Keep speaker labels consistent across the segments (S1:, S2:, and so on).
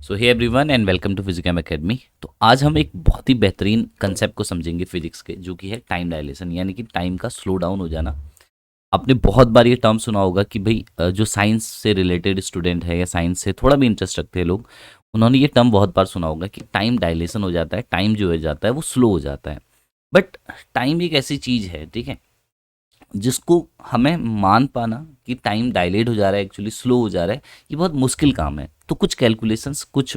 S1: So hey everyone and welcome to physics academy. तो आज हम एक बहुत ही बेहतरीन कंसेप्ट को समझेंगे फिजिक्स के, जो कि है टाइम डायलेशन, यानी कि टाइम का स्लो डाउन हो जाना। आपने बहुत बार ये टर्म सुना होगा कि भाई जो साइंस से रिलेटेड स्टूडेंट है या साइंस से थोड़ा भी इंटरेस्ट रखते हैं लोग, उन्होंने ये टर्म बहुत बार सुना होगा कि टाइम डायलेशन हो जाता है, टाइम जो हो जाता है वो स्लो हो जाता है। बट टाइम एक ऐसी चीज़ है, ठीक है, जिसको हमें मान पाना कि टाइम डायलेट हो जा रहा है, एक्चुअली स्लो हो जा रहा है, ये बहुत मुश्किल काम है। तो कुछ कैलकुलेशंस, कुछ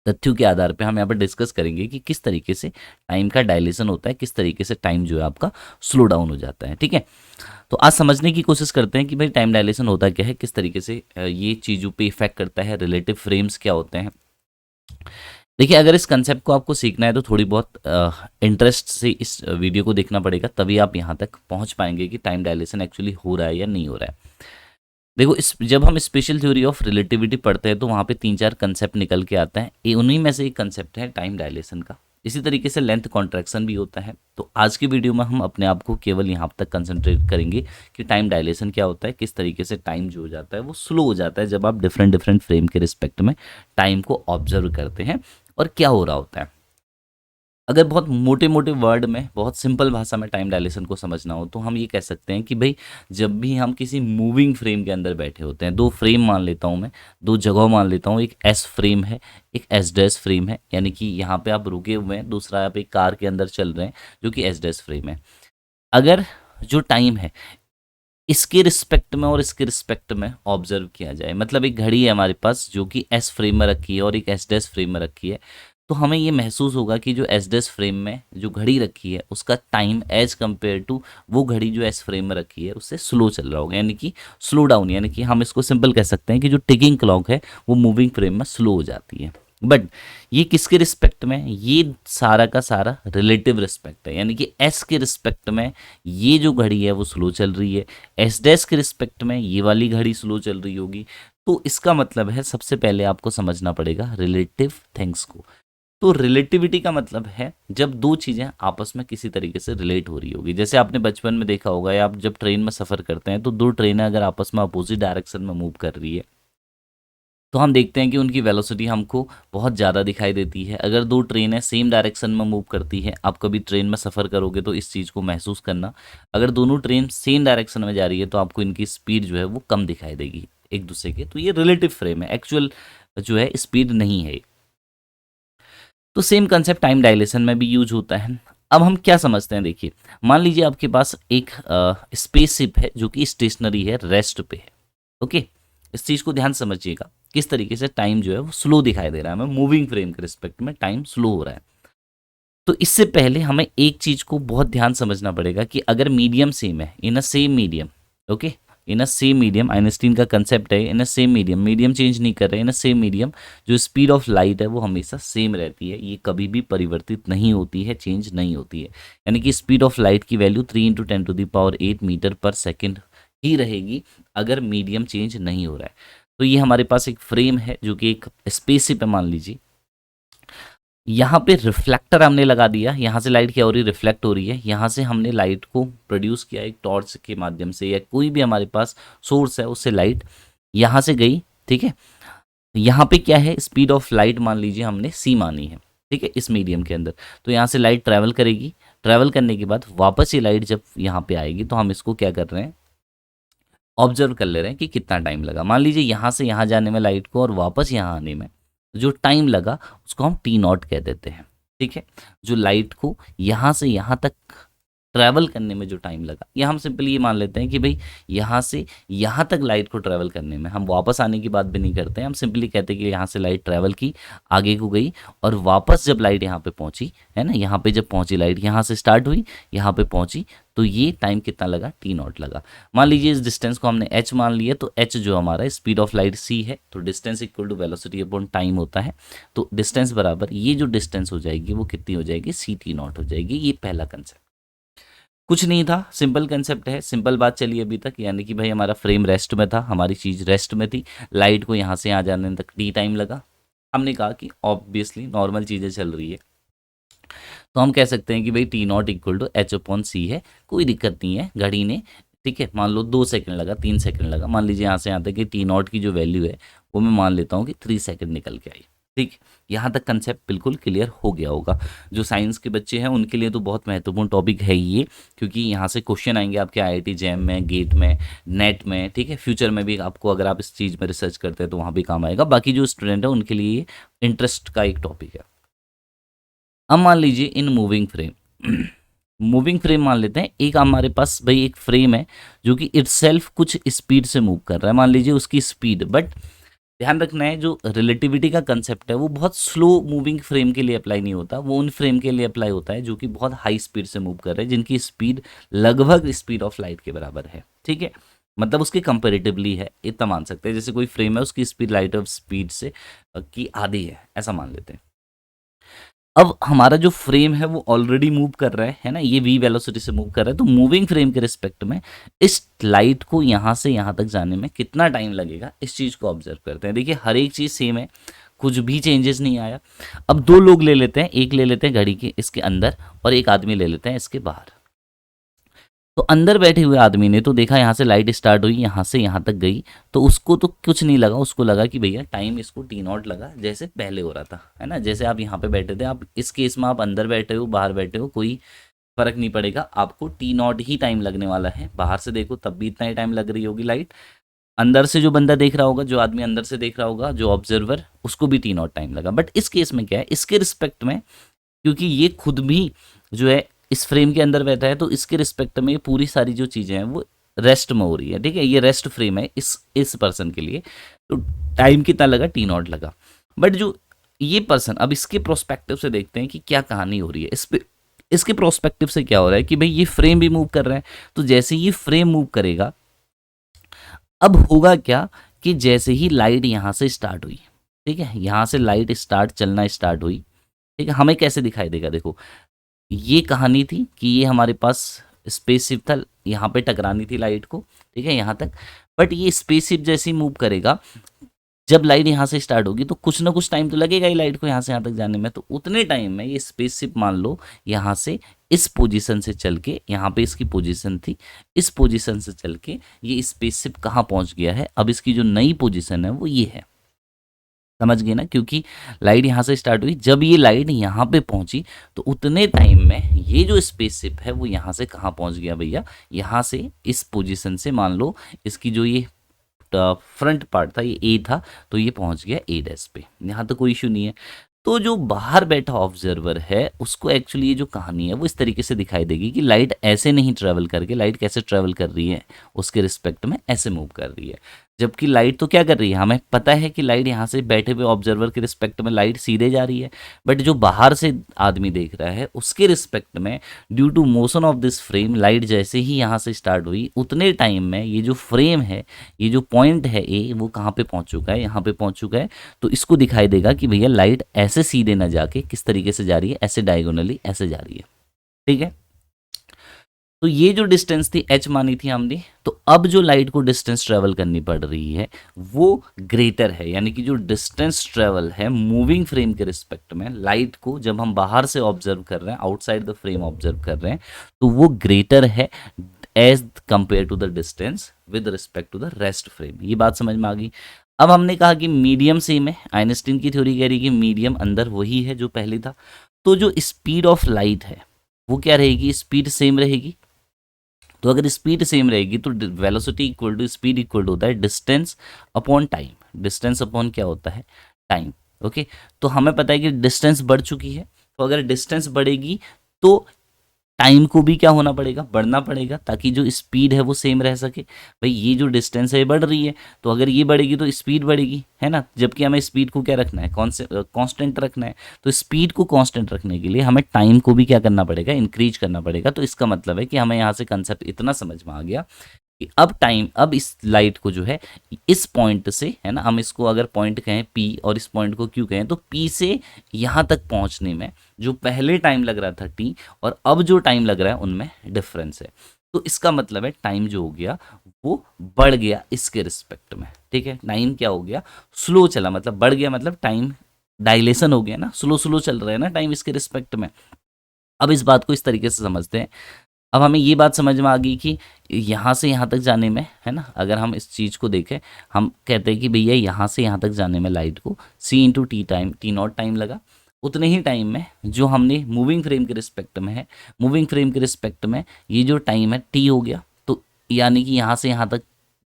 S1: तथ्यों के आधार पे हम यहाँ पर डिस्कस करेंगे कि किस तरीके से टाइम का डायलेशन होता है, किस तरीके से टाइम जो है आपका स्लो डाउन हो जाता है। ठीक है, तो आज समझने की कोशिश करते हैं कि भाई टाइम डायलेशन होता क्या है, किस तरीके से ये चीज़ों पे इफेक्ट करता है, रिलेटिव फ्रेम्स क्या होते हैं। देखिए, अगर इस कंसेप्ट को आपको सीखना है तो थोड़ी बहुत इंटरेस्ट से इस वीडियो को देखना पड़ेगा, तभी आप यहाँ तक पहुँच पाएंगे कि टाइम डायलेशन एक्चुअली हो रहा है या नहीं हो रहा है। देखो, इस जब हम स्पेशल थ्योरी ऑफ रिलेटिविटी पढ़ते हैं तो वहाँ पे 3-4 कंसेप्ट निकल के आता है। ये उन्हीं में से एक कंसेप्ट है टाइम डायलेशन का। इसी तरीके से लेंथ कॉन्ट्रैक्शन भी होता है। तो आज की वीडियो में हम अपने आप को केवल यहाँ तक कंसंट्रेट करेंगे कि टाइम डायलेशन क्या होता है, किस तरीके से टाइम जो हो जाता है वो स्लो हो जाता है जब आप डिफरेंट डिफरेंट फ्रेम के रिस्पेक्ट में टाइम को ऑब्जर्व करते हैं, और क्या हो रहा होता है। अगर बहुत मोटे मोटे वर्ड में, बहुत सिंपल भाषा में टाइम डायलेशन को समझना हो तो हम ये कह सकते हैं कि भाई, जब भी हम किसी मूविंग फ्रेम के अंदर बैठे होते हैं, दो फ्रेम मान लेता हूँ मैं, दो जगह मान लेता हूँ, एक एस फ्रेम है, एक एस डैश फ्रेम है, यानी कि यहाँ पे आप रुके हुए हैं, दूसरा आप एक कार के अंदर चल रहे हैं जो कि एस डैश फ्रेम है। अगर जो टाइम है इसके रिस्पेक्ट में और इसके रिस्पेक्ट में ऑब्जर्व किया जाए, मतलब एक घड़ी है हमारे पास जो कि एस फ्रेम में रखी है और एक एस डैश फ्रेम में रखी है, तो हमें ये महसूस होगा कि जो एस डैश फ्रेम में जो घड़ी रखी है उसका टाइम एज कंपेयर टू वो घड़ी जो एस फ्रेम में रखी है उससे स्लो चल रहा होगा, यानी कि स्लो डाउन। यानी कि हम इसको सिंपल कह सकते हैं कि जो टिकिंग क्लॉक है वो मूविंग फ्रेम में स्लो हो जाती है। बट ये किसके रिस्पेक्ट में, ये सारा का सारा रिलेटिव रिस्पेक्ट है, यानी कि एस के रिस्पेक्ट में ये जो घड़ी है वो स्लो चल रही है, एस डैश के रिस्पेक्ट में ये वाली घड़ी स्लो चल रही होगी। तो इसका मतलब है, सबसे पहले आपको समझना पड़ेगा रिलेटिव थिंग्स को। तो रिलेटिविटी का मतलब है जब दो चीज़ें आपस में किसी तरीके से रिलेट हो रही होगी। जैसे आपने बचपन में देखा होगा, या आप जब ट्रेन में सफ़र करते हैं तो दो ट्रेनें अगर आपस में अपोजिट डायरेक्शन में मूव कर रही है तो हम देखते हैं कि उनकी वेलोसिटी हमको बहुत ज़्यादा दिखाई देती है। अगर दो ट्रेनें सेम डायरेक्शन में मूव करती हैं, आप कभी ट्रेन में सफ़र करोगे तो इस चीज़ को महसूस करना, अगर दोनों ट्रेन सेम डायरेक्शन में जा रही है तो आपको इनकी स्पीड जो है वो कम दिखाई देगी एक दूसरे के। तो ये रिलेटिव फ्रेम है, एक्चुअल जो है स्पीड नहीं है। तो सेम कंसेप्ट टाइम डायलेशन में भी यूज होता है। अब हम क्या समझते हैं, देखिए, मान लीजिए आपके पास एक स्पेसशिप है जो कि स्टेशनरी है, रेस्ट पे है। ओके, इस चीज़ को ध्यान से समझिएगा, किस तरीके से टाइम जो है वो स्लो दिखाई दे रहा है, हमें मूविंग फ्रेम के रिस्पेक्ट में टाइम स्लो हो रहा है। तो इससे पहले हमें एक चीज़ को बहुत ध्यान समझना पड़ेगा कि अगर मीडियम सेम है, in a same medium, okay, in a same medium, Einstein का कंसेप्ट है, in a same medium, medium change नहीं कर रहे, इन अ सेम मीडियम, जो स्पीड ऑफ लाइट है वो हमेशा सेम रहती है, ये कभी भी परिवर्तित नहीं होती है, चेंज नहीं होती है। यानी कि स्पीड ऑफ लाइट की वैल्यू 3 × 10⁸ मीटर पर सेकेंड ही रहेगी अगर मीडियम चेंज नहीं हो रहा है। तो ये हमारे पास एक फ्रेम है जो कि एक स्पेसशिप है, मान लीजिए। यहाँ पे रिफ्लेक्टर हमने लगा दिया, यहाँ से लाइट क्या हो रही है, रिफ्लेक्ट हो रही है। यहाँ से हमने लाइट को प्रोड्यूस किया एक टॉर्च के माध्यम से, या कोई भी हमारे पास सोर्स है उससे लाइट यहाँ से गई। ठीक है, यहाँ पे क्या है, स्पीड ऑफ लाइट मान लीजिए हमने सी मानी है, ठीक है, इस मीडियम के अंदर। तो यहाँ से लाइट ट्रैवल करेगी, ट्रैवल करने के बाद वापस ये लाइट जब यहाँ पे आएगी तो हम इसको क्या कर रहे हैं, ऑब्जर्व कर ले रहे हैं कि कितना टाइम लगा। मान लीजिए यहाँ से यहाँ जाने में लाइट को और वापस यहाँ आने में जो टाइम लगा उसको हम टी नॉट कह देते हैं। ठीक है, जो लाइट को यहाँ से यहाँ तक ट्रैवल करने में जो टाइम लगा, या हम सिंपली ये मान लेते हैं कि भाई यहाँ से यहाँ तक लाइट को ट्रैवल करने में, हम वापस आने की बात भी नहीं करते हैं, हम सिंपली कहते हैं कि यहाँ से लाइट ट्रैवल की, आगे को गई, और वापस जब लाइट यहाँ पे पहुँची है ना, यहाँ पे जब पहुँची लाइट, यहाँ से स्टार्ट हुई, यहाँ पे पहुँची, तो ये टाइम कितना लगा, टी नॉट लगा। मान लीजिए इस डिस्टेंस को हमने एच मान लिया, तो एच जो हमारा स्पीड ऑफ लाइट सी है, तो distance equal to velocity upon time होता है। तो डिस्टेंस बराबर ये जो डिस्टेंस हो जाएगी वो कितनी हो जाएगी, सी टी नॉट हो जाएगी। ये पहला कंसेप्ट कुछ नहीं था, सिंपल कंसेप्ट है, सिंपल बात चली अभी तक। यानी कि भाई हमारा फ्रेम रेस्ट में था, हमारी चीज़ रेस्ट में थी, लाइट को यहाँ से यहाँ जाने तक टी टाइम लगा। हमने कहा कि ऑब्वियसली नॉर्मल चीज़ें चल रही है, तो हम कह सकते हैं कि भाई T not equal to H upon C है, कोई दिक्कत नहीं है, घड़ी ने ठीक है, मान लो 2 सेकंड लगा, 3 सेकंड लगा, मान लीजिए यहाँ से यहाँ तक कि टी नॉट की जो वैल्यू है वो मैं मान लेता हूँ कि 3 सेकंड निकल के आई। ठीक, यहाँ तक कंसेप्ट बिल्कुल क्लियर हो गया होगा। जो साइंस के बच्चे हैं उनके लिए तो बहुत महत्वपूर्ण टॉपिक है ये, क्योंकि यहाँ से क्वेश्चन आएंगे आपके आईआईटी जैम में, गेट में, नेट में। ठीक है, फ्यूचर में भी आपको अगर आप इस चीज़ में रिसर्च करते हैं तो वहाँ भी काम आएगा। बाकी जो स्टूडेंट है उनके लिए ये इंटरेस्ट का एक टॉपिक है। अब मान लीजिए in moving frame moving frame मान लेते हैं, एक हमारे पास भाई एक फ्रेम है जो कि इटसेल्फ कुछ स्पीड से मूव कर रहा है, मान लीजिए उसकी स्पीड। बट ध्यान रखना है, जो रिलेटिविटी का कंसेप्ट है वो बहुत स्लो मूविंग फ्रेम के लिए अप्लाई नहीं होता, वो उन फ्रेम के लिए अप्लाई होता है जो कि बहुत हाई स्पीड से मूव कर रहे हैं, जिनकी स्पीड लगभग स्पीड ऑफ लाइट के बराबर है। ठीक है, मतलब उसके कंपेरेटिवली है, इतना मान सकते हैं। जैसे कोई फ्रेम है, उसकी स्पीड लाइट ऑफ स्पीड से की आधी है, ऐसा मान लेते हैं। अब हमारा जो फ्रेम है वो ऑलरेडी मूव कर रहा है ना, ये v वेलोसिटी से मूव कर रहा है। तो मूविंग फ्रेम के रिस्पेक्ट में इस लाइट को यहाँ से यहाँ तक जाने में कितना टाइम लगेगा, इस चीज़ को ऑब्जर्व करते हैं। देखिए हर एक चीज़ सेम है, कुछ भी चेंजेस नहीं आया। अब दो लोग ले लेते हैं, एक ले लेते हैं घड़ी के इसके अंदर और एक आदमी ले लेते हैं इसके बाहर। तो अंदर बैठे हुए आदमी ने तो देखा यहाँ से लाइट स्टार्ट हुई, यहाँ से यहाँ तक गई, तो उसको तो कुछ नहीं लगा, उसको लगा कि भैया टाइम इसको टी नॉट लगा, जैसे पहले हो रहा था, है ना। जैसे आप यहाँ पे बैठे थे, आप इस केस में आप अंदर बैठे हो बाहर बैठे हो, कोई फर्क नहीं पड़ेगा, आपको टी नॉट ही टाइम लगने वाला है। बाहर से देखो तब भी इतना ही टाइम लग रही होगी लाइट, अंदर से जो बंदा देख रहा होगा, जो आदमी अंदर से देख रहा होगा, जो ऑब्जर्वर, उसको भी टी नॉट टाइम लगा। बट इस केस में क्या है, इसके रिस्पेक्ट में, क्योंकि ये खुद भी जो है इस फ्रेम के अंदर बैठा है, तो इसके रिस्पेक्ट में पूरी सारी जो चीज़ें हैं वो रेस्ट में हो रही है। ठीक है, ये रेस्ट फ्रेम है इस पर्सन के लिए, तो टाइम कितना लगा, टी नॉट लगा। बट जो ये पर्सन, अब इसके प्रोस्पेक्टिव से देखते हैं कि क्या कहानी हो रही है। इसके प्रोस्पेक्टिव से क्या हो रहा है कि भाई ये फ्रेम भी मूव कर रहा है, तो जैसे ये फ्रेम मूव करेगा, अब होगा क्या कि जैसे ही लाइट यहाँ से स्टार्ट हुई, ठीक है, यहाँ से लाइट चलना स्टार्ट हुई, ठीक है, हमें कैसे दिखाई देगा। देखो ये कहानी थी कि ये हमारे पास स्पेसशिप था, यहाँ पे टकरानी थी लाइट को, ठीक है, यहाँ तक। बट ये स्पेसशिप जैसे ही मूव करेगा, जब लाइट यहाँ से स्टार्ट होगी तो कुछ ना कुछ टाइम तो लगेगा ही लाइट को यहाँ से यहाँ तक जाने में। तो उतने टाइम में ये स्पेसशिप मान लो यहाँ से इस पोजीशन से चल के, यहाँ पे इसकी पोजीशन थी, इस पोजीशन से चल के ये स्पेसशिप कहाँ पहुँच गया है, अब इसकी जो नई पोजीशन है वो ये है। समझ गए ना, क्योंकि लाइट यहाँ से स्टार्ट हुई, जब ये लाइट यहाँ पे पहुंची तो उतने टाइम में ये जो स्पेसशिप है वो यहाँ से कहाँ पहुंच गया भैया, यहाँ से इस पोजीशन से, मान लो इसकी जो ये फ्रंट पार्ट था ये ए था, तो ये पहुंच गया ए डैश पे, यहाँ तो कोई इशू नहीं है। तो जो बाहर बैठा ऑब्जर्वर है उसको एक्चुअली ये जो कहानी है वो इस तरीके से दिखाई देगी कि लाइट ऐसे नहीं ट्रेवल करके, लाइट कैसे ट्रेवल कर रही है उसके रिस्पेक्ट में, ऐसे मूव कर रही है। जबकि लाइट तो क्या कर रही है, हमें पता है कि लाइट यहाँ से बैठे हुए ऑब्जर्वर के रिस्पेक्ट में लाइट सीधे जा रही है, बट जो बाहर से आदमी देख रहा है उसके रिस्पेक्ट में, due to motion of this frame, light जैसे ही यहाँ से स्टार्ट हुई उतने टाइम में ये जो फ्रेम है, ये जो पॉइंट है ए, वो कहाँ पे पहुँच चुका है, यहाँ पे पहुँच चुका है। तो इसको दिखाई देगा कि भैया लाइट ऐसे सीधे ना जाके किस तरीके से जा रही है, ऐसे डायगोनली ऐसे जा रही है। ठीक है, तो ये जो डिस्टेंस थी h मानी थी हमने, तो अब जो लाइट को डिस्टेंस ट्रेवल करनी पड़ रही है वो ग्रेटर है, यानी कि जो डिस्टेंस ट्रेवल है मूविंग फ्रेम के रिस्पेक्ट में लाइट को, जब हम बाहर से ऑब्जर्व कर रहे हैं, आउटसाइड द फ्रेम ऑब्जर्व कर रहे हैं, तो वो ग्रेटर है as compare to the distance with respect to the rest frame. ये बात समझ में आ गई। अब हमने कहा कि मीडियम सेम है, आइंस्टीन की थ्योरी कह रही है कि मीडियम अंदर वही है जो पहले था। तो जो स्पीड ऑफ लाइट है वो क्या रहेगी, स्पीड सेम रहेगी। तो अगर स्पीड सेम रहेगी तो velocity equal to speed equal to होता है distance upon time. Distance upon क्या होता है, टाइम। ओके, तो हमें पता है कि डिस्टेंस बढ़ चुकी है, तो अगर डिस्टेंस बढ़ेगी तो टाइम को भी क्या होना पड़ेगा, बढ़ना पड़ेगा, ताकि जो स्पीड है वो सेम रह सके। भाई ये जो डिस्टेंस है ये बढ़ रही है, तो अगर ये बढ़ेगी तो स्पीड बढ़ेगी, है ना। जबकि हमें स्पीड को क्या रखना है, कांस्टेंट रखना है। तो स्पीड को कांस्टेंट रखने के लिए हमें टाइम को भी क्या करना पड़ेगा, इंक्रीज करना पड़ेगा। तो इसका मतलब है कि हमें यहाँ से कंसेप्ट इतना समझ में आ गया कि अब टाइम, अब इस लाइट को जो है इस पॉइंट से, है ना, हम इसको अगर पॉइंट कहें P और इस पॉइंट को Q कहें, तो P से यहाँ तक पहुँचने में जो पहले टाइम लग रहा था T और अब जो टाइम लग रहा है उनमें डिफरेंस है। तो इसका मतलब है टाइम जो हो गया वो बढ़ गया इसके रिस्पेक्ट में। ठीक है, टाइम क्या हो गया, स्लो चला, मतलब बढ़ गया, मतलब टाइम डायलेशन हो गया ना, स्लो स्लो चल रहा है ना टाइम इसके रिस्पेक्ट में। अब इस बात को इस तरीके से समझते हैं, अब हमें ये बात समझ में आ गई कि यहाँ से यहाँ तक जाने में, है ना, अगर हम इस चीज़ को देखें, हम कहते हैं कि भैया यहाँ से यहाँ तक जाने में लाइट को c into T time, T not time लगा। उतने ही टाइम में जो हमने मूविंग फ्रेम के रिस्पेक्ट में है, मूविंग फ्रेम के रिस्पेक्ट में ये जो टाइम है t हो गया। तो यानी कि यहाँ से यहाँ तक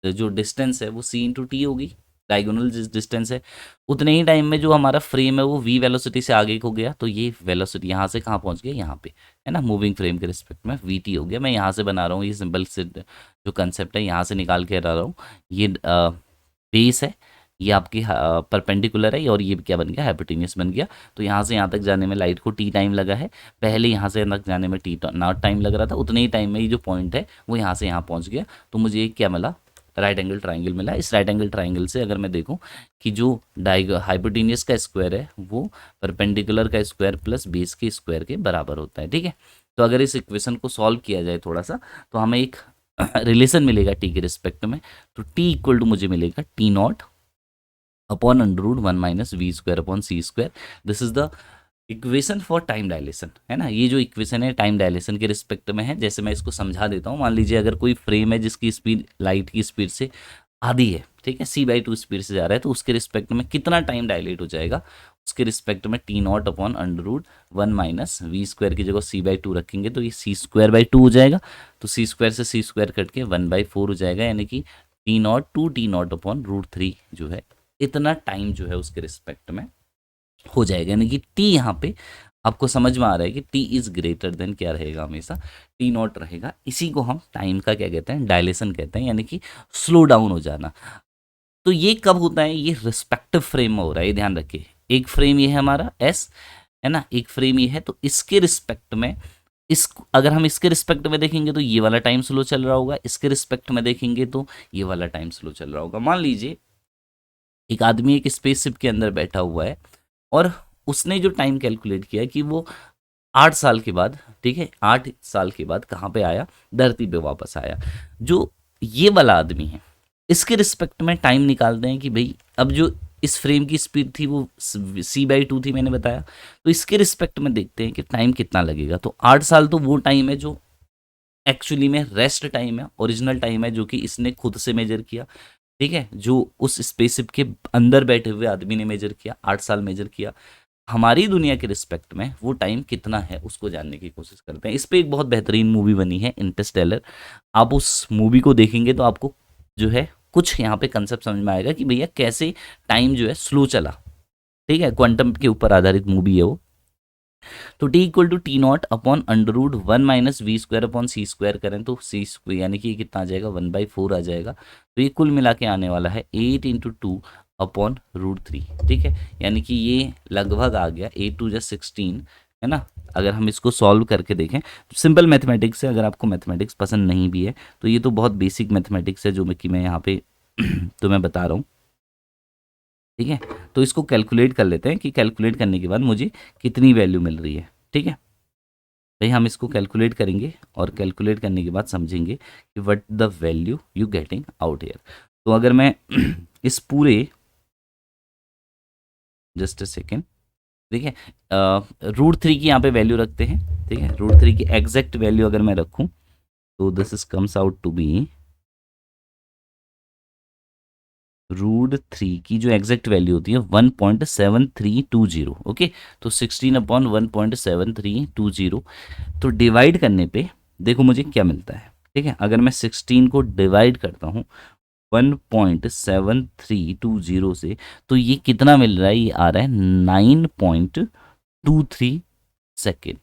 S1: जो डिस्टेंस है वो c इंटू टी होगी, डायगोनल डिस्टेंस है। उतने ही टाइम में जो हमारा फ्रेम है वो v वेलोसिटी से आगे को गया, तो ये वेलोसिटी यहाँ से कहाँ पहुँच गया, यहाँ पे, है ना, मूविंग फ्रेम के रिस्पेक्ट में vt हो गया। मैं यहाँ से बना रहा हूँ, ये सिंपल से जो कंसेप्ट है यहाँ से निकाल के ला रहा हूँ। ये बेस है, ये आपकी परपेंडिकुलर है, और ये क्या बन गया, हाइपोटेन्यूस बन गया। तो यहाँ से यहाँ तक जाने में लाइट को टी टाइम लगा है, पहले यहाँ से यहाँ तक जाने में टी नॉट टाइम लग रहा था। उतने ही टाइम में ये जो पॉइंट है वो यहाँ से यहाँ पहुँच गया। तो मुझे ये क्या मिला, राइट एंगल ट्राइंगल मिला। इस राइट एंगल ट्राइंगल से अगर मैं देखूं कि जो हाइपोटेन्यूस का स्क्वायर है वो परपेंडिकुलर का स्क्वायर प्लस बेस के स्क्वायर के बराबर होता है, ठीक है। तो अगर इस इक्वेशन को सॉल्व किया जाए थोड़ा सा, तो हमें एक रिलेशन मिलेगा टी के रिस्पेक्ट में। तो टी इक्वल टू मुझे मिलेगा t naught upon under root 1 minus v square upon c square. This is the equation for time dilation, है ना। ये जो इक्वेशन है टाइम डायलेशन के रिस्पेक्ट में है। जैसे मैं इसको समझा देता हूँ, मान लीजिए अगर कोई फ्रेम है जिसकी स्पीड लाइट की स्पीड से आधी है, ठीक है, c/2 स्पीड से जा रहा है, तो उसके रिस्पेक्ट में कितना टाइम डायलेट हो जाएगा, उसके रिस्पेक्ट में t naught upon under root 1 minus v square की जगह c/2 रखेंगे तो ये c²/2 हो जाएगा। तो c² से c² कट के 1/4 हो जाएगा, यानी कि t naught to t naught upon root 3 जो है, इतना टाइम जो है उसके रिस्पेक्ट में हो जाएगा। यानी कि टी यहाँ पे आपको समझ में आ रहा है कि टी इज ग्रेटर देन क्या रहेगा, हमेशा टी नॉट रहेगा। इसी को हम टाइम का क्या कहते हैं, डायलेशन कहते हैं, यानी कि स्लो डाउन हो जाना। तो ये कब होता है, ये रिस्पेक्टिव फ्रेम में हो रहा है, ये ध्यान रखिए। एक फ्रेम ये है हमारा एस, है ना, एक फ्रेम ये है, तो इसके रिस्पेक्ट में इस अगर हम इसके रिस्पेक्ट में देखेंगे तो ये वाला टाइम स्लो चल रहा होगा, इसके रिस्पेक्ट में देखेंगे तो ये वाला टाइम स्लो चल रहा होगा। मान लीजिए एक आदमी एक स्पेसशिप के अंदर बैठा हुआ है और उसने जो टाइम कैलकुलेट किया कि वो 8 साल के बाद, ठीक है, 8 साल के बाद कहाँ पे आया, धरती पे वापस आया। जो ये वाला आदमी है इसके रिस्पेक्ट में टाइम निकालते हैं कि भाई अब जो इस फ्रेम की स्पीड थी वो c/2 थी, मैंने बताया। तो इसके रिस्पेक्ट में देखते हैं कि टाइम कितना लगेगा। तो 8 साल तो वो टाइम है जो एक्चुअली में रेस्ट टाइम है, ओरिजिनल टाइम है, जो कि इसने खुद से मेजर किया, ठीक है, जो उस स्पेसशिप के अंदर बैठे हुए आदमी ने मेजर किया, 8 साल मेजर किया। हमारी दुनिया के रिस्पेक्ट में वो टाइम कितना है उसको जानने की कोशिश करते हैं। इस पे एक बहुत बेहतरीन मूवी बनी है, इंटरस्टेलर। आप उस मूवी को देखेंगे तो आपको जो है कुछ यहाँ पे कंसेप्ट समझ में आएगा कि भैया कैसे टाइम जो है स्लो चला, ठीक है। क्वांटम के ऊपर आधारित मूवी है वो। तो t equal to t naught upon under root 1 minus v square upon c square करें तो सी स्क्वायर यानी कि ये कितना आ जाएगा, 1/4 आ जाएगा। तो ये कुल मिला के आने वाला है 8 इंटू 2 अपॉन रूट 3, ठीक है। यानी कि ये लगभग आ गया 8×2 = 16, है ना। अगर हम इसको सॉल्व करके देखें, सिंपल मैथमेटिक्स है, अगर आपको मैथमेटिक्स पसंद नहीं भी है तो ये तो बहुत बेसिक मैथमेटिक्स है जो मैं यहाँ पे तो मैं बता रहा हूँ, ठीक है। तो इसको कैलकुलेट कर लेते हैं कि कैलकुलेट करने के बाद मुझे कितनी वैल्यू मिल रही है, ठीक है। भाई हम इसको कैलकुलेट करेंगे और कैलकुलेट करने के बाद समझेंगे कि what the value you getting out here. तो अगर मैं इस पूरे, जस्ट अ सेकेंड, ठीक है, रूट 3 की यहाँ पे वैल्यू रखते हैं, ठीक है। रूट 3 की एग्जैक्ट वैल्यू अगर मैं रखूँ तो this is comes out to be root 3 की जो एग्जैक्ट वैल्यू होती है 1.7320, ओके। तो 16/1.7320, तो डिवाइड करने पे देखो मुझे क्या मिलता है, ठीक है। अगर मैं 16 को डिवाइड करता हूँ 1.7320 से, तो ये कितना मिल रहा है, ये आ रहा है 9.23 सेकेंड,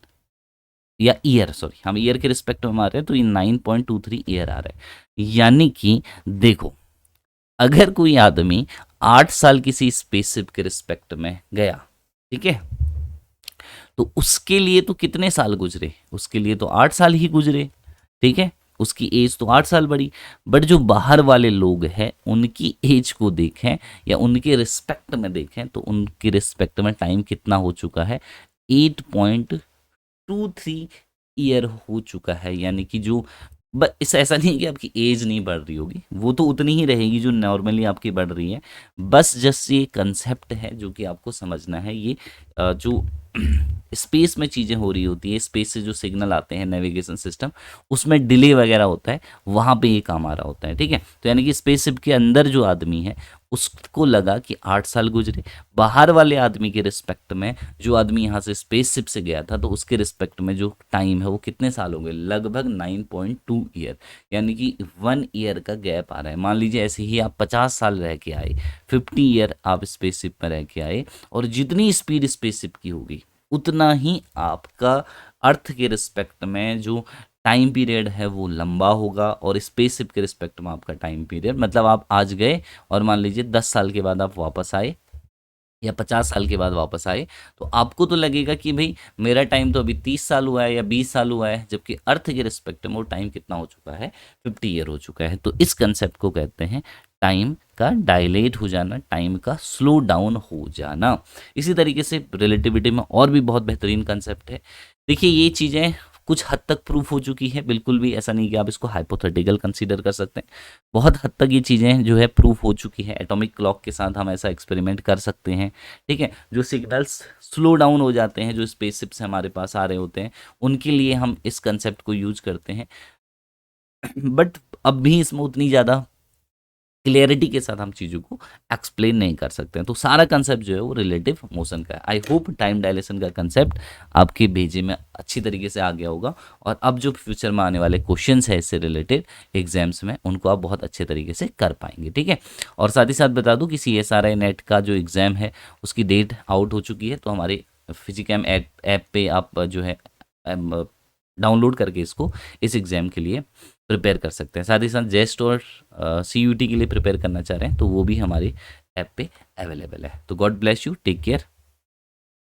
S1: या ईयर, सॉरी, हम ईयर के रिस्पेक्ट में आ रहे हैं, तो ये 9.23 ईयर आ रहा है। यानी कि देखो, अगर कोई आदमी 8 साल किसी स्पेसशिप के रिस्पेक्ट में गया, ठीक है, तो उसके लिए तो कितने साल गुजरे, उसके लिए तो 8 साल ही गुजरे, ठीक है। उसकी एज तो 8 साल बढ़ी। बट जो बाहर वाले लोग हैं उनकी एज को देखें या उनके रिस्पेक्ट में देखें तो उनके रिस्पेक्ट में टाइम कितना हो चुका है, 8.23 ईयर हो चुका है। यानी कि जो इस ऐसा नहीं है कि आपकी एज नहीं बढ़ रही होगी, वो तो उतनी ही रहेगी जो नॉर्मली आपकी बढ़ रही है। बस जस्ट ये कंसेप्ट है जो कि आपको समझना है। ये जो स्पेस में चीज़ें हो रही होती है, स्पेस से जो सिग्नल आते हैं नेविगेशन सिस्टम, उसमें डिले वगैरह होता है, वहाँ पे ये काम आ रहा होता है। ठीक है, तो यानी कि स्पेसशिप के अंदर जो आदमी है उसको लगा कि 8 साल गुजरे, बाहर वाले आदमी के रिस्पेक्ट में जो आदमी यहाँ से स्पेसशिप से गया था तो उसके रिस्पेक्ट में जो टाइम है वो कितने साल हो गए, लगभग 9.2 ईयर, यानी कि 1 ईयर का गैप आ रहा है। मान लीजिए ऐसे ही आप 50 साल रह के आए, 50 ईयर आप स्पेसशिप में रह के आए, और जितनी स्पीड स्पेसशिप की होगी उतना ही आपका अर्थ के रिस्पेक्ट में जो टाइम पीरियड है वो लंबा होगा, और स्पेसशिप के रिस्पेक्ट में आपका टाइम पीरियड, मतलब आप आज गए और मान लीजिए 10 साल के बाद आप वापस आए या 50 साल के बाद वापस आए, तो आपको तो लगेगा कि भाई मेरा टाइम तो अभी 30 साल हुआ है या 20 साल हुआ है, जबकि अर्थ के रिस्पेक्ट में वो टाइम कितना हो चुका है, 50 ईयर हो चुका है। तो इस कंसेप्ट को कहते हैं टाइम का डायलेट हो जाना, टाइम का स्लो डाउन हो जाना। इसी तरीके से रिलेटिविटी में और भी बहुत बेहतरीन कंसेप्ट है। देखिए ये चीज़ें कुछ हद तक प्रूफ हो चुकी है, बिल्कुल भी ऐसा नहीं कि आप इसको हाइपोथेटिकल कंसीडर कर सकते हैं। बहुत हद तक ये चीज़ें जो है प्रूफ हो चुकी है। एटॉमिक क्लॉक के साथ हम ऐसा एक्सपेरिमेंट कर सकते हैं। ठीक है, जो सिग्नल्स स्लो डाउन हो जाते हैं जो स्पेसशिप से हमारे पास आ रहे होते हैं, उनके लिए हम इस कंसेप्ट को यूज करते हैं। बट अब भी इसमें उतनी ज़्यादा क्लियरिटी के साथ हम चीज़ों को एक्सप्लेन नहीं कर सकते हैं। तो सारा कंसेप्ट जो है वो रिलेटिव मोशन का है। आई होप टाइम डायलेशन का कंसेप्ट आपके भेजे में अच्छी तरीके से आ गया होगा, और अब जो फ्यूचर में आने वाले क्वेश्चंस है इससे रिलेटेड एग्जाम्स में, उनको आप बहुत अच्छे तरीके से कर पाएंगे। ठीक है, और साथ ही साथ बता दूं कि CSRI नेट का जो एग्ज़ाम है उसकी डेट आउट हो चुकी है, तो हमारे फिजिकैम ऐप पे आप जो है डाउनलोड करके इसको इस एग्ज़ाम के लिए प्रिपेयर कर सकते हैं। साथ ही साथ जेस्ट और CUT के लिए प्रिपेयर करना चाह रहे हैं तो वो भी हमारे ऐप पे अवेलेबल है। तो God bless you, take care,